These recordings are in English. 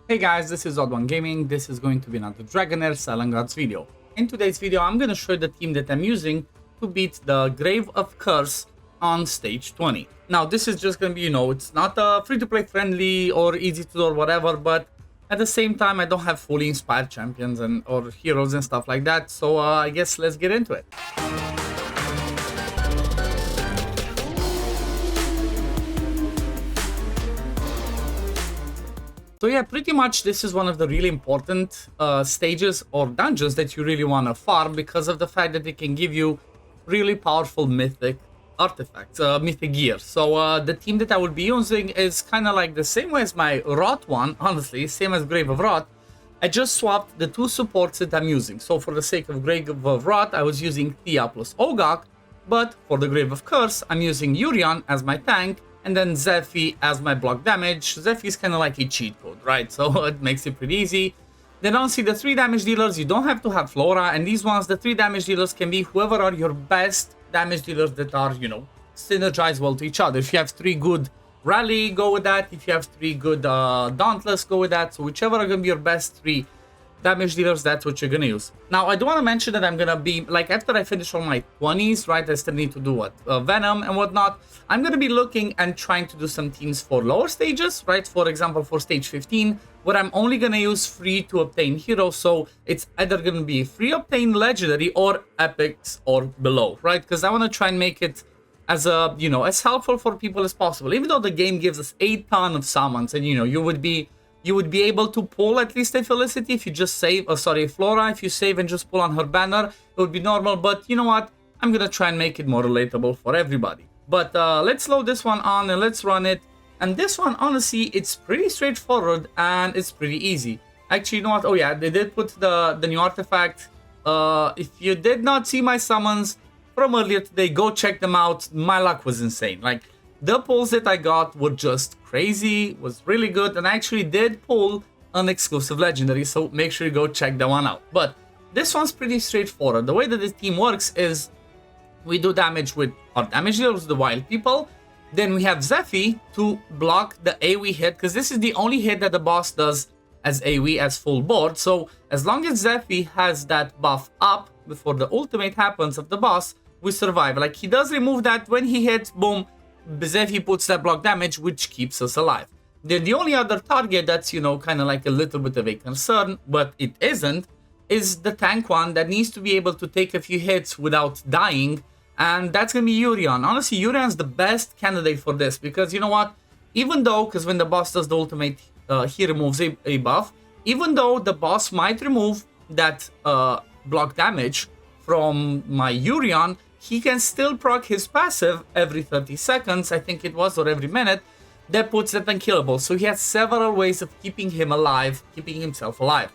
Hey guys, this is OddOneGaming. This is going to be another Dragonheir Silent Gods video. In today's video, I'm going to show you the team that I'm using to beat the Grave of Curse on stage 20. Now, this is just going to be, it's not free-to-play friendly or easy to do or whatever, but at the same time, I don't have fully inspired champions or heroes and stuff like that. So I guess let's get into it. So yeah, pretty much this is one of the really important stages or dungeons that you really want to farm because of the fact that it can give you really powerful mythic artifacts, mythic gear. So the team that I will be using is kind of like the same way as my Rot one, honestly, same as Grave of Rot. I just swapped the two supports that I'm using. So for the sake of Grave of Rot, I was using Thea plus Ogak, but for the Grave of Curse, I'm using Urion as my tank, and then Zephy as my block damage. Zephy is kind of like a cheat code, right? So it makes it pretty easy. Then honestly, the 3 damage dealers, you don't have to have Flora, and these ones, the 3 damage dealers can be whoever are your best damage dealers that are, synergize well to each other. If you have 3 good Rally, go with that. If you have 3 good Dauntless, go with that. So whichever are going to be your best 3 damage dealers, that's what you're gonna use. Now, I do want to mention that I'm gonna be, like, after I finish all my 20s, right, I still need to do what? Venom and whatnot. I'm gonna be looking and trying to do some teams for lower stages, right? For example, for stage 15, where I'm only gonna use free to obtain heroes. So it's either gonna be free obtain legendary or epics or below, right? Because I want to try and make it as a, as helpful for people as possible. Even though the game gives us a ton of summons, and you would be able to pull at least a Felicity if you just save, Flora, if you save and just pull on her banner, it would be normal. But you know what? I'm gonna try and make it more relatable for everybody. But let's load this one on and let's run it. And this one, honestly, it's pretty straightforward and it's pretty easy. Actually, you know what? Oh yeah, they did put the new artifact. If you did not see my summons from earlier today, go check them out. My luck was insane. Like, the pulls that I got were just crazy, was really good, and I actually did pull an exclusive legendary, so make sure you go check that one out. But this one's pretty straightforward. The way that this team works is we do damage with our damage dealers, the wild people. Then we have Zephy to block the AoE hit, because this is the only hit that the boss does as AoE, as full board. So as long as Zephy has that buff up before the ultimate happens of the boss, we survive. Like, he does remove that when he hits, boom, Zephy puts that block damage, which keeps us alive. Then the only other target that's, kind of like a little bit of a concern, but it isn't, is the tank one that needs to be able to take a few hits without dying, and that's going to be Urion. Honestly, Urion's the best candidate for this, because you know what? Even though, because when the boss does the ultimate, he removes a buff, even though the boss might remove that block damage from my Urion, he can still proc his passive every 30 seconds, I think it was, or every minute. That puts that unkillable. So he has several ways of keeping him alive, keeping himself alive.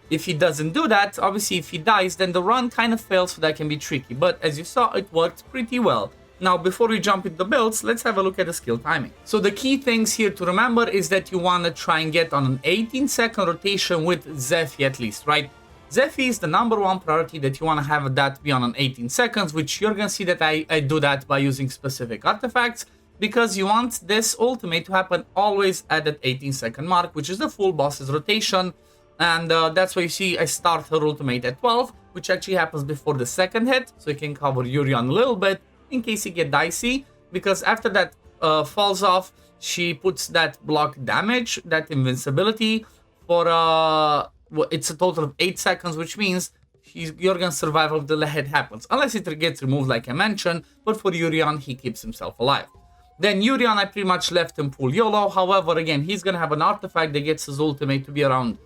If he doesn't do that, obviously if he dies, then the run kind of fails, so that can be tricky. But as you saw, it worked pretty well. Now, before we jump into the builds, let's have a look at the skill timing. So the key things here to remember is that you want to try and get on an 18-second rotation with Zephy at least, right? Zephy is the #1 priority that you want to have that be on an 18 seconds, which you're going to see that I do that by using specific artifacts, because you want this ultimate to happen always at that 18-second mark, which is the full boss's rotation. And that's why you see I start her ultimate at 12, which actually happens before the second hit, so you can cover Urion a little bit in case you get dicey, because after that falls off, she puts that block damage, that invincibility, for it's a total of 8 seconds, which means you're gonna survive until the hit happens, unless it gets removed like I mentioned. But for Urion, he keeps himself alive. Then Urion, I pretty much left him full YOLO. However, again, he's gonna have an artifact that gets his ultimate to be around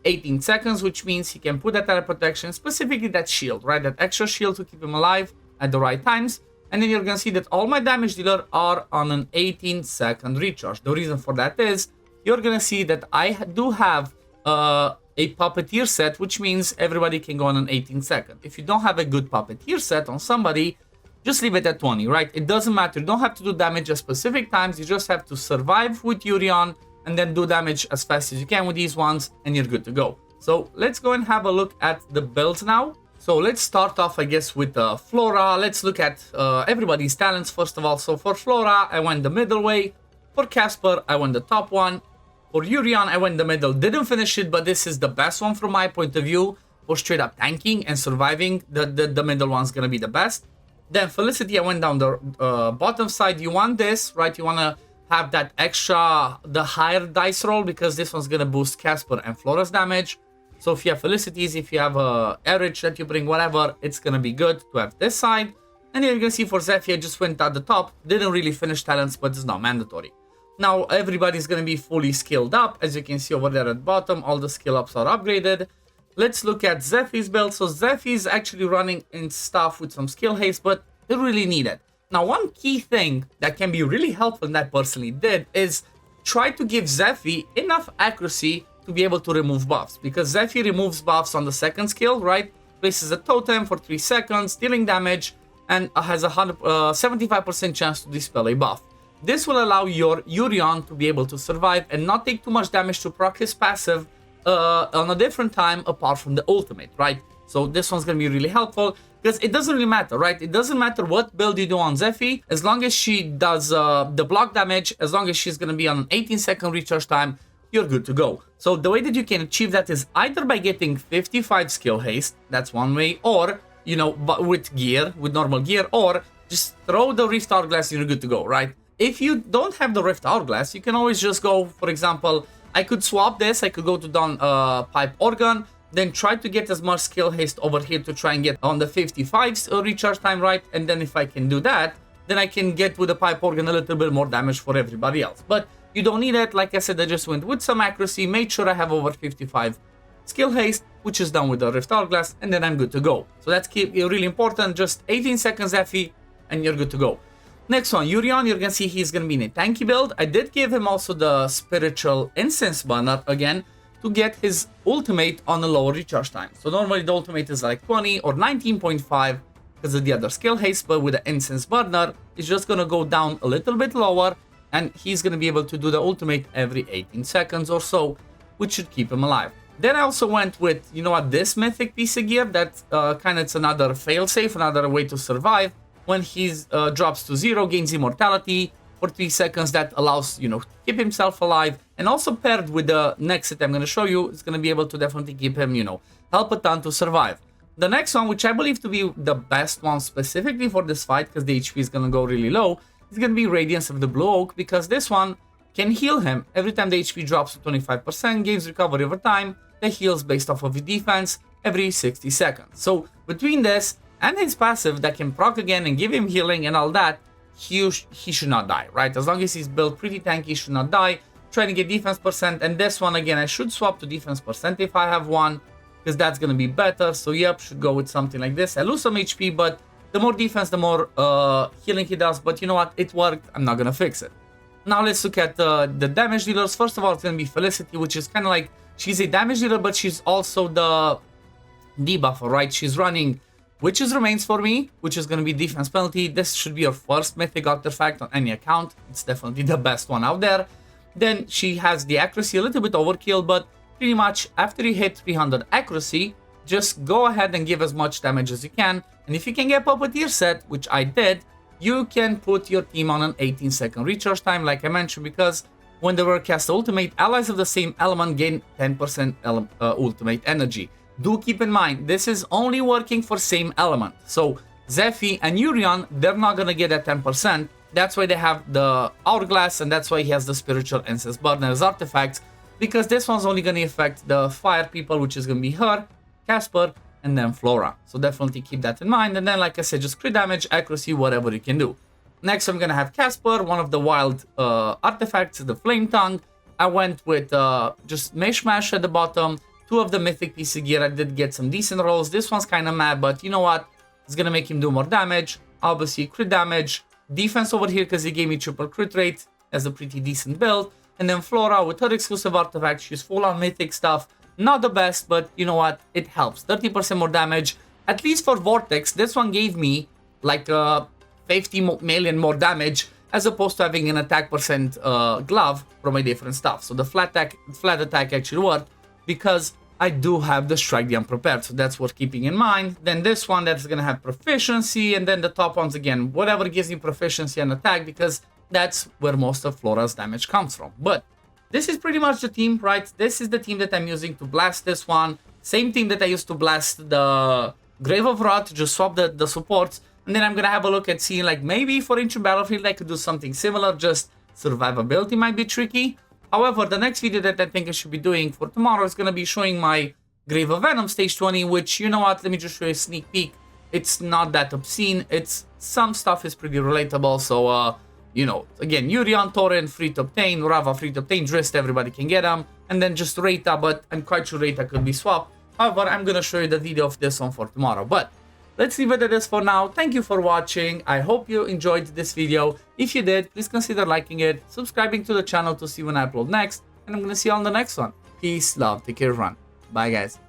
18 seconds, which means he can put that added protection, specifically that shield, right? That extra shield to keep him alive at the right times. And then you're gonna see that all my damage dealer are on an 18-second recharge. The reason for that is you're gonna see that I do have a puppeteer set, which means everybody can go on an 18-second. If you don't have a good puppeteer set on somebody, just leave it at 20, right? It doesn't matter. You don't have to do damage at specific times. You just have to survive with Urion and then do damage as fast as you can with these ones, and you're good to go. So let's go and have a look at the builds now. So let's start off, I guess, with Flora. Let's look at everybody's talents first of all. So for Flora, I went the middle way. For Casper, I went the top one. For Urian, I went in the middle, didn't finish it, but this is the best one from my point of view for straight up tanking and surviving. The middle one's gonna be the best. Then Felicity, I went down the bottom side. You want this, right? You wanna have that extra, the higher dice roll, because this one's gonna boost Casper and Flora's damage. So if you have Felicities, if you have a average that you bring, whatever, it's gonna be good to have this side. And then you're gonna see for Zephy, I just went at the top, didn't really finish talents, but it's not mandatory. Now everybody's gonna be fully skilled up. As you can see over there at the bottom, all the skill ups are upgraded. Let's look at Zephy's build. So Zephy is actually running in stuff with some skill haste, but they really need it. Now, one key thing that can be really helpful, and I personally did, is try to give Zephy enough accuracy to be able to remove buffs. Because Zephy removes buffs on the second skill, right? Places a totem for 3 seconds, dealing damage, and has a 75% chance to dispel a buff. This will allow your Urian to be able to survive and not take too much damage to proc his passive on a different time apart from the ultimate, right? So this one's gonna be really helpful because it doesn't really matter, right? It doesn't matter what build you do on Zephy, as long as she does the block damage, as long as she's gonna be on an 18-second recharge time, you're good to go. So the way that you can achieve that is either by getting 55 skill haste, that's one way, or, you know, with gear, with normal gear, or just throw the Rift Hourglass and you're good to go, right? If you don't have the Rift Hourglass, you can always just go, for example, I could swap this, I could go to Dawn Pipe Organ, then try to get as much skill haste over here to try and get on the 55 recharge time, right? And then if I can do that, then I can get with the Pipe Organ a little bit more damage for everybody else. But you don't need it. Like I said, I just went with some accuracy, made sure I have over 55 skill haste, which is done with the Rift Hourglass, and then I'm good to go. So that's really important. Just 18 seconds Effie, and you're good to go. Next one, Urian, you're gonna see he's gonna be in a tanky build. I did give him also the Spiritual Incense banner again to get his ultimate on a lower recharge time. So normally the ultimate is like 20 or 19.5 because of the other skill haste, but with the Incense burner, it's just gonna go down a little bit lower, and he's gonna be able to do the ultimate every 18 seconds or so, which should keep him alive. Then I also went with, you know what, this mythic piece of gear that kind of it's another failsafe, another way to survive. When he drops to 0, gains immortality for 3 seconds. That allows, you know, to keep himself alive. And also paired with the next set I'm going to show you, it's going to be able to definitely keep him, you know, help a ton to survive. The next one, which I believe to be the best one specifically for this fight, because the HP is going to go really low, is going to be Radiance of the Blue Oak, because this one can heal him. Every time the HP drops to 25%, gains recovery over time, that heals based off of his defense every 60 seconds. So between this and his passive that can proc again and give him healing and all that, he should not die, right? As long as he's built pretty tanky, he should not die. Trying to get defense percent, and this one again, I should swap to defense percent if I have one, because that's gonna be better. So yep, should go with something like this. I lose some HP, but the more defense, the more healing he does. But you know what? It worked. I'm not gonna fix it. Now let's look at the damage dealers. First of all, it's gonna be Felicity, which is kind of like, she's a damage dealer, but she's also the debuffer, right? She's running Witch's Remains for me, which is going to be defense penalty. This should be your first mythic artifact on any account. It's definitely the best one out there. Then she has the accuracy, a little bit overkill, but pretty much after you hit 300 accuracy, just go ahead and give as much damage as you can. And if you can get Puppeteer set, which I did, you can put your team on an 18-second recharge time, like I mentioned, because when they were cast ultimate, allies of the same element gain 10% ultimate energy. Do keep in mind, this is only working for same element. So Zephy and Urian, they're not gonna get that 10%. That's why they have the Hourglass, and that's why he has the Spiritual Incense burner as artifacts, because this one's only gonna affect the fire people, which is gonna be her, Casper, and then Flora. So definitely keep that in mind. And then, like I said, just crit damage, accuracy, whatever you can do. Next, I'm gonna have Casper, one of the wild artifacts, the Flame Tongue. I went with just Mishmash at the bottom. 2 of the mythic piece of gear. I did get some decent rolls. This one's kind of mad, but you know what? It's gonna make him do more damage. Obviously, crit damage. Defense over here because he gave me triple crit rate as a pretty decent build. And then Flora with her exclusive artifact. She's full on mythic stuff. Not the best, but you know what? It helps. 30% more damage. At least for Vortex, this one gave me like 50 million more damage as opposed to having an attack percent glove from a different stuff. So the flat attack actually worked, because I do have the Strike the Unprepared, so that's worth keeping in mind. Then this one, that's gonna have proficiency, and then the top ones again, whatever gives me proficiency and attack, because that's where most of Flora's damage comes from. But this is pretty much the team, right? This is the team that I'm using to blast this one. Same team that I used to blast the Grave of Wrath, just swap the supports. And then I'm gonna have a look at seeing, like, maybe for Ancient Battlefield I could do something similar, just survivability might be tricky. However, the next video that I think I should be doing for tomorrow is gonna be showing my Grave of Venom stage 20, which, you know what, let me just show you a sneak peek. It's not that obscene, it's, some stuff is pretty relatable, so, you know, again, Yurion, Torrent, free to obtain, Rava, free to obtain, Drist, everybody can get them, and then just Reta, but I'm quite sure Reta could be swapped. However, I'm gonna show you the video of this one for tomorrow, but let's leave it at this for now. Thank you for watching. I hope you enjoyed this video. If you did, please consider liking it, subscribing to the channel to see when I upload next, and I'm gonna see you on the next one. Peace, love, take care, run. Bye, guys.